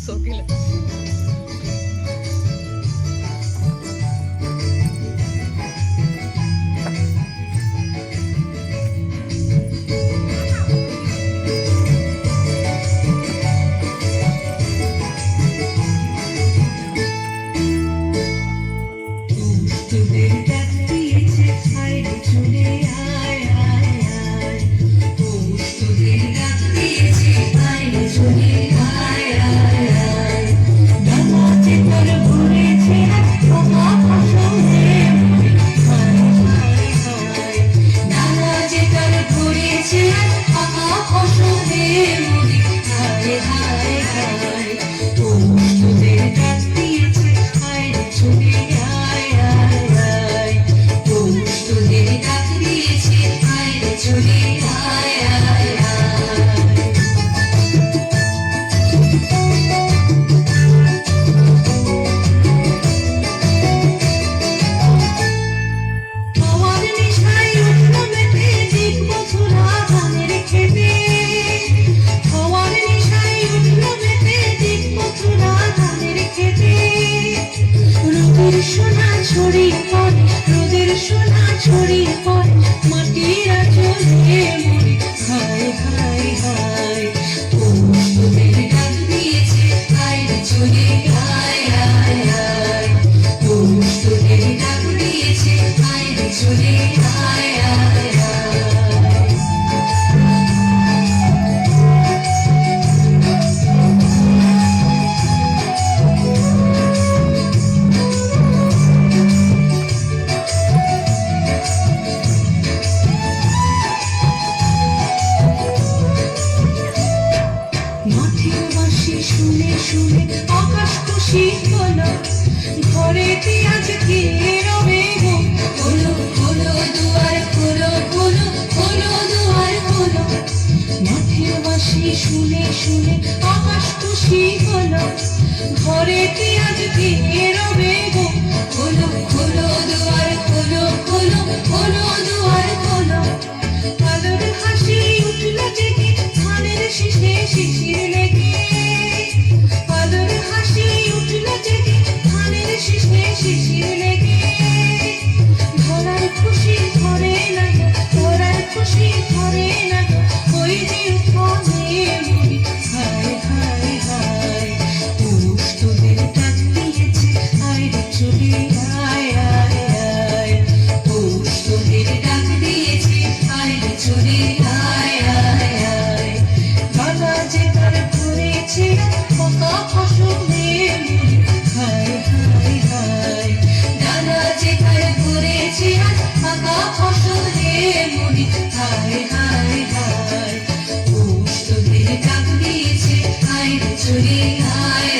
Sokile. সোনা ছড়িয়ে পড়ে, রোদের সোনা ছড়িয়ে পড়ে, মাটির আঁচলে মরি হায় হায় হায়। পৌষ তোদের ডাক দিয়েছে আয় রে চলে আয় আয় আয়। পৌষ তোদের ডাক দিয়েছে আয় রে চলে আয় আয় আয়। শুনে শুনে আকাশ খুশি হলো, ঘরেতে আজকে রবে গো। খোলো খোলো দুয়ার খোলো, খোলো খোলো দুয়ার খোলো। মাঠের বাঁশি শুনে শুনে আকাশ খুশি হলো, ঘরেতে আজকে রবে গো। খোলো খোলো দুয়ার খোলো, খোলো খোলো দুয়ার খোলো। আলোর হাসি উঠল জেগে ধানের শীষে শিশির লেগে। শিশির লেগে ধরার খুশি ধরে না, ধরার খুশি ধরে না, ওই যে উঠোনে মরি হায় হায় হায়। পৌষ তোদের ডাক দিয়েছে আয় রে চলে আয় আয় আয়। পৌষ তোদের ডাক দিয়েছে আয় রে চলে আয় আয় আয়। বাবা যে তার ধরেছে পাকা ফসলে মরি হায় হায় হায়। ডানা যে তার ধরেছে পাকা ফসলে মরি হায় হায় হায়। পৌষ তোদের ডাক দিয়েছে আয় রে চলে আয়।